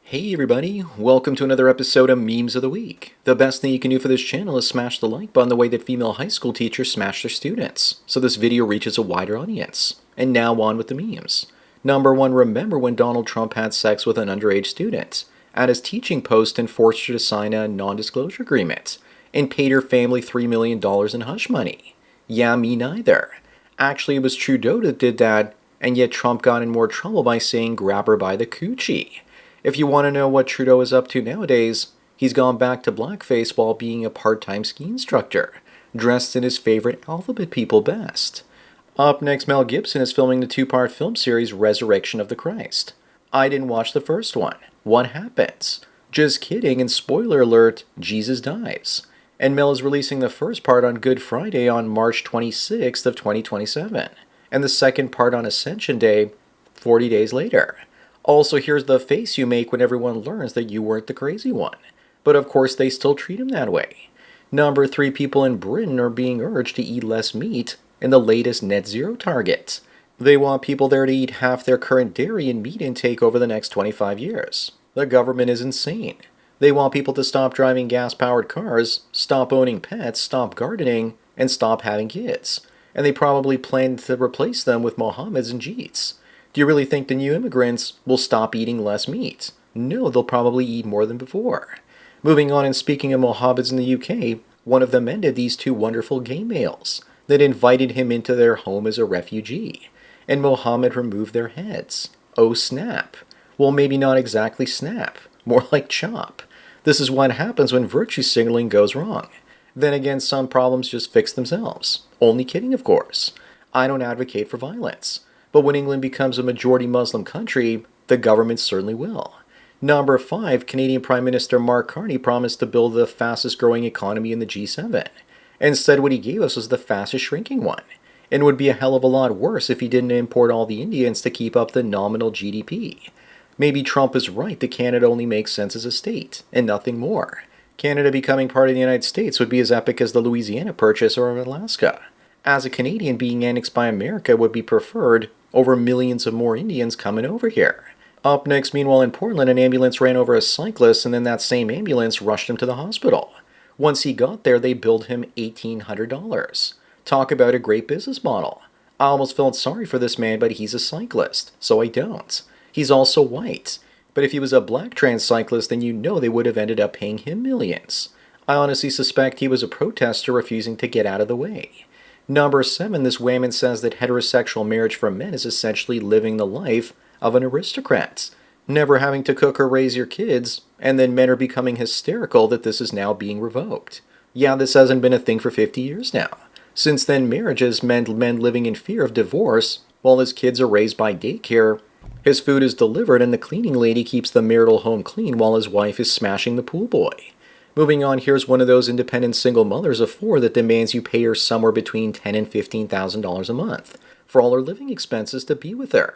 Hey everybody, welcome to another episode of Memes of the Week. The best thing you can do for this channel is smash the like button the way that female high school teachers smash their students, so this video reaches a wider audience. And now on with the memes. Number 1, remember when Donald Trump had sex with an underage student at his teaching post and forced her to sign a non-disclosure agreement and paid her family $3 million in hush money? Yeah, me neither. Actually, it was Trudeau that did that, and yet Trump got in more trouble by saying grab her by the coochie. If you want to know what Trudeau is up to nowadays, he's gone back to blackface while being a part-time ski instructor, dressed in his favorite alphabet people best. Up next, Mel Gibson is filming the two-part film series Resurrection of the Christ. I didn't watch the first one. What happens? Just kidding, and spoiler alert, Jesus dies. And Mel is releasing the first part on Good Friday on March 26th of 2027, and the second part on Ascension Day 40 days later. Also, here's the face you make when everyone learns that you weren't the crazy one. But of course, they still treat him that way. Number 3, people in Britain are being urged to eat less meat in the latest net zero target. They want people there to eat half their current dairy and meat intake over the next 25 years. The government is insane. They want people to stop driving gas-powered cars, stop owning pets, stop gardening, and stop having kids. And they probably plan to replace them with Mohammeds and Jeets. Do you really think the new immigrants will stop eating less meat? No, they'll probably eat more than before. Moving on, and speaking of Mohammeds in the UK, one of them ended these two wonderful gay males that invited him into their home as a refugee, and Mohammed removed their heads. Oh snap. Well, maybe not exactly snap, more like chop. This is what happens when virtue signaling goes wrong. Then again, some problems just fix themselves. Only kidding, of course. I don't advocate for violence. But when England becomes a majority Muslim country, the government certainly will. Number 5, Canadian Prime Minister Mark Carney promised to build the fastest growing economy in the G7. Instead, what he gave us was the fastest shrinking one. And it would be a hell of a lot worse if he didn't import all the Indians to keep up the nominal GDP. Maybe Trump is right that Canada only makes sense as a state, and nothing more. Canada becoming part of the United States would be as epic as the Louisiana Purchase or Alaska. As a Canadian, being annexed by America would be preferred over millions of more Indians coming over here. Up next, meanwhile in Portland, an ambulance ran over a cyclist, and then that same ambulance rushed him to the hospital. Once he got there, they billed him $1,800. Talk about a great business model. I almost felt sorry for this man, but he's a cyclist, so I don't. He's also white. But if he was a black trans cyclist, then you know they would have ended up paying him millions. I honestly suspect he was a protester refusing to get out of the way. Number 7, this woman says that heterosexual marriage for men is essentially living the life of an aristocrat, never having to cook or raise your kids, and then men are becoming hysterical that this is now being revoked. Yeah, this hasn't been a thing for 50 years now. Since then, marriages meant men living in fear of divorce while his kids are raised by daycare, his food is delivered, and the cleaning lady keeps the marital home clean while his wife is smashing the pool boy. Moving on, here's one of those independent single mothers of 4 that demands you pay her somewhere between $10,000 and $15,000 a month for all her living expenses to be with her.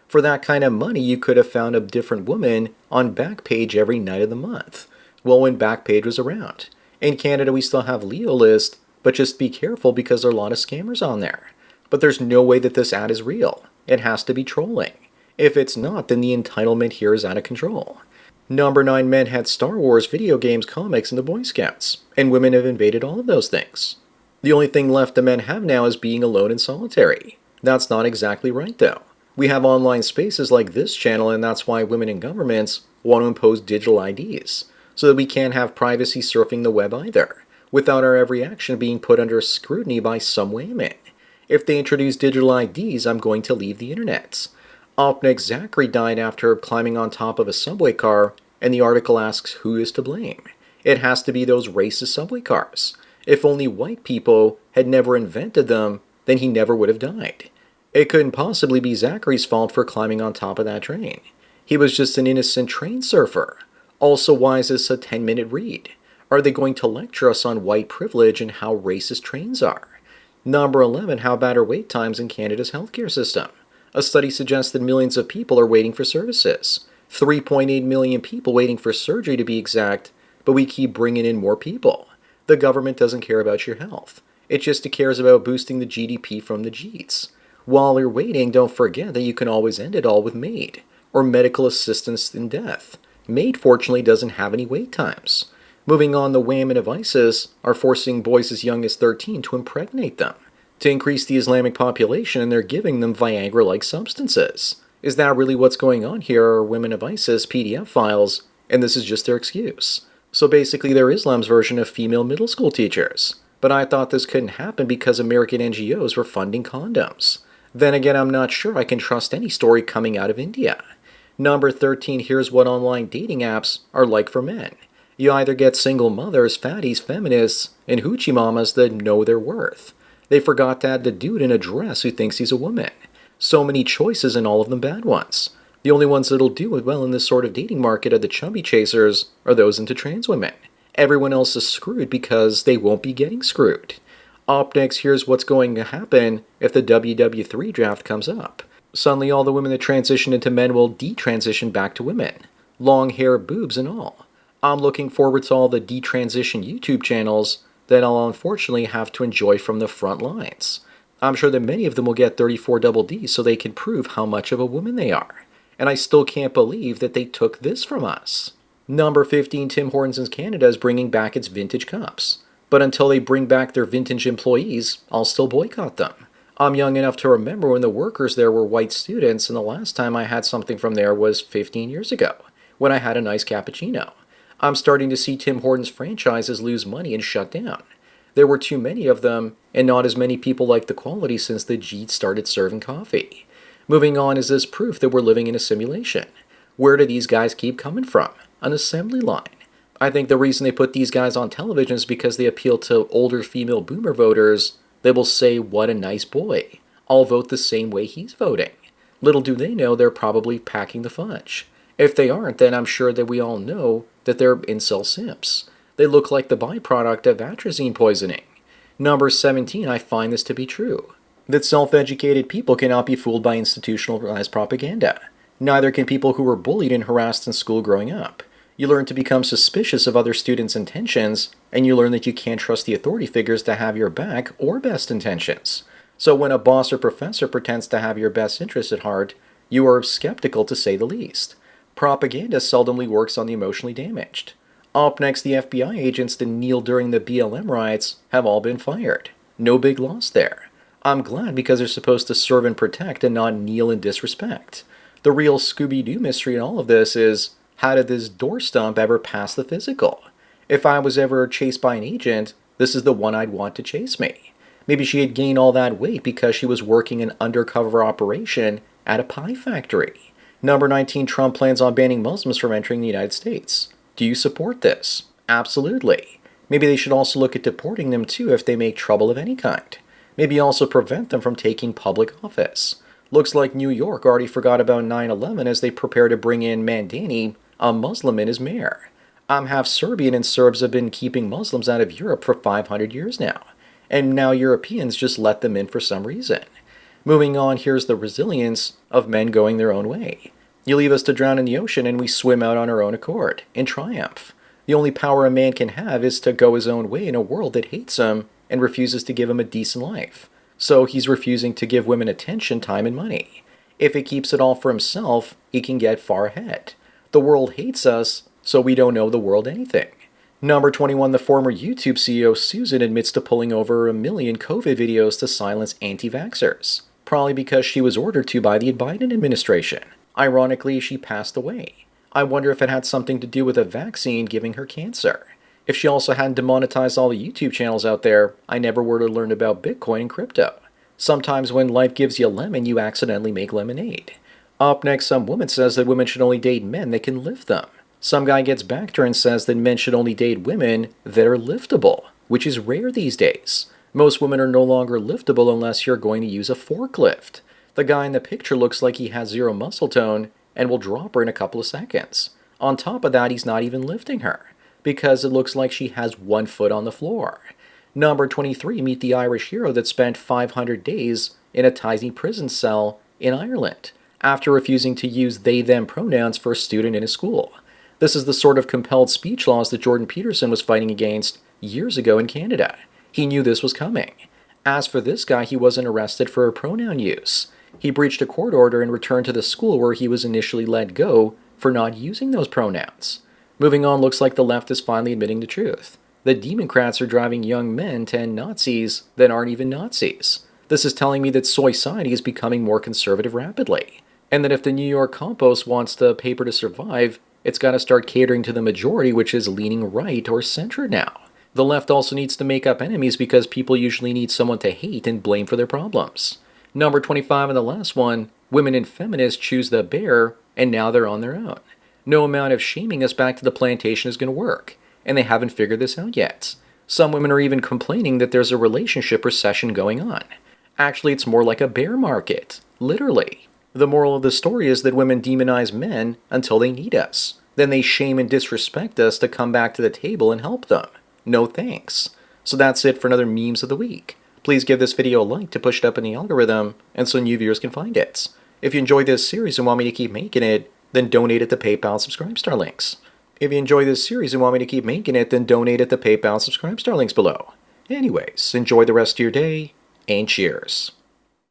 For that kind of money, you could have found a different woman on Backpage every night of the month. Well, when Backpage was around. In Canada, we still have Leo List, but just be careful because there are a lot of scammers on there. But there's no way that this ad is real. It has to be trolling. If it's not, then the entitlement here is out of control. Number 9, men had Star Wars, video games, comics, and the Boy Scouts, and women have invaded all of those things. The only thing left the men have now is being alone and solitary. That's not exactly right, though. We have online spaces like this channel, and that's why women in governments want to impose digital IDs, so that we can't have privacy surfing the web either, without our every action being put under scrutiny by some women. If they introduce digital IDs, I'm going to leave the internet. Up next, Zachary died after climbing on top of a subway car, and the article asks who is to blame. It has to be those racist subway cars. If only white people had never invented them, then he never would have died. It couldn't possibly be Zachary's fault for climbing on top of that train. He was just an innocent train surfer. Also, why is this a 10-minute read? Are they going to lecture us on white privilege and how racist trains are? Number 11, how bad are wait times in Canada's healthcare system? A study suggests that millions of people are waiting for services. 3.8 million people waiting for surgery to be exact, but we keep bringing in more people. The government doesn't care about your health. It just cares about boosting the GDP from the Jeets. While you're waiting, don't forget that you can always end it all with MAID, or medical assistance in death. Maid fortunately doesn't have any wait times. Moving on, the women of ISIS are forcing boys as young as 13 to impregnate them to increase the Islamic population, and they're giving them Viagra-like substances. Is that really what's going on here? Are women of ISIS PDF files, and this is just their excuse? So basically, they're Islam's version of female middle school teachers. But I thought this couldn't happen because American NGOs were funding condoms. Then again, I'm not sure I can trust any story coming out of India. Number 13, here's what online dating apps are like for men. You either get single mothers, fatties, feminists, and hoochie mamas that know their worth. They forgot to add the dude in a dress who thinks he's a woman. So many choices and all of them bad ones. The only ones that'll do it well in this sort of dating market are the chubby chasers or those into trans women. Everyone else is screwed because they won't be getting screwed. Up next, here's what's going to happen if the WW3 draft comes up. Suddenly all the women that transition into men will detransition back to women. Long hair, boobs, and all. I'm looking forward to all the detransition YouTube channels that I'll unfortunately have to enjoy from the front lines. I'm sure that many of them will get 34 double D so they can prove how much of a woman they are. And I still can't believe that they took this from us. Number 15, Tim Hortons in Canada is bringing back its vintage cups. But until they bring back their vintage employees, I'll still boycott them. I'm young enough to remember when the workers there were white students, and the last time I had something from there was 15 years ago, when I had a nice cappuccino. I'm starting to see Tim Hortons franchises lose money and shut down. There were too many of them, and not as many people liked the quality since the Jeets started serving coffee. Moving on, is this proof that we're living in a simulation? Where do these guys keep coming from? An assembly line. I think the reason they put these guys on television is because they appeal to older female boomer voters. They will say, what a nice boy. I'll vote the same way he's voting. Little do they know they're probably packing the fudge. If they aren't, then I'm sure that we all know that they're incel simps. They look like the byproduct of atrazine poisoning. Number 17, I find this to be true. That self-educated people cannot be fooled by institutionalized propaganda. Neither can people who were bullied and harassed in school growing up. You learn to become suspicious of other students' intentions, and you learn that you can't trust the authority figures to have your back or best intentions. So when a boss or professor pretends to have your best interests at heart, you are skeptical to say the least. Propaganda seldomly works on the emotionally damaged. Up next, the FBI agents that kneeled during the BLM riots have all been fired. No big loss there. I'm glad because they're supposed to serve and protect and not kneel and disrespect. The real Scooby-Doo mystery in all of this is, how did this door stump ever pass the physical? If I was ever chased by an agent, this is the one I'd want to chase me. Maybe she had gained all that weight because she was working an undercover operation at a pie factory. Number 19, Trump plans on banning Muslims from entering the United States. Do you support this? Absolutely. Maybe they should also look at deporting them too if they make trouble of any kind. Maybe also prevent them from taking public office. Looks like New York already forgot about 9/11 as they prepare to bring in Mandani, a Muslim, in as mayor. I'm half Serbian, and Serbs have been keeping Muslims out of Europe for 500 years now. And now Europeans just let them in for some reason. Moving on, here's the resilience of men going their own way. You leave us to drown in the ocean and we swim out on our own accord, in triumph. The only power a man can have is to go his own way in a world that hates him and refuses to give him a decent life. So he's refusing to give women attention, time, and money. If he keeps it all for himself, he can get far ahead. The world hates us, so we don't know the world anything. Number 21, the former YouTube CEO Susan admits to pulling over 1 million COVID videos to silence anti-vaxxers, probably because she was ordered to by the Biden administration. Ironically, she passed away. I wonder if it had something to do with a vaccine giving her cancer. If she also hadn't demonetized all the YouTube channels out there, I never would have learned about Bitcoin and crypto. Sometimes when life gives you a lemon, you accidentally make lemonade. Up next, some woman says that women should only date men that can lift them. Some guy gets back to her and says that men should only date women that are liftable, which is rare these days. Most women are no longer liftable unless you're going to use a forklift. The guy in the picture looks like he has zero muscle tone and will drop her in a couple of seconds. On top of that, he's not even lifting her, because it looks like she has 1 foot on the floor. Number 23, meet the Irish hero that spent 500 days in a tiny prison cell in Ireland, after refusing to use they-them pronouns for a student in his school. This is the sort of compelled speech laws that Jordan Peterson was fighting against years ago in Canada. He knew this was coming. As for this guy, he wasn't arrested for pronoun use. He breached a court order and returned to the school where he was initially let go for not using those pronouns. Moving on, looks like the left is finally admitting the truth. The Democrats are driving young men to end Nazis that aren't even Nazis. This is telling me that society is becoming more conservative rapidly, and that if the New York Compost wants the paper to survive, it's got to start catering to the majority, which is leaning right or center now. The left also needs to make up enemies because people usually need someone to hate and blame for their problems. Number 25 and the last one, women and feminists choose the bear, and now they're on their own. No amount of shaming us back to the plantation is going to work, and they haven't figured this out yet. Some women are even complaining that there's a relationship recession going on. Actually, it's more like a bear market, literally. The moral of the story is that women demonize men until they need us. Then they shame and disrespect us to come back to the table and help them. No thanks. So that's it for another Memes of the Week. Please give this video a like to push it up in the algorithm and so new viewers can find it. If you enjoyed this series and want me to keep making it, then donate at the PayPal and Subscribestar links. If you enjoy this series and want me to keep making it, then donate at the PayPal and Subscribestar links below. Anyways, enjoy the rest of your day, and cheers.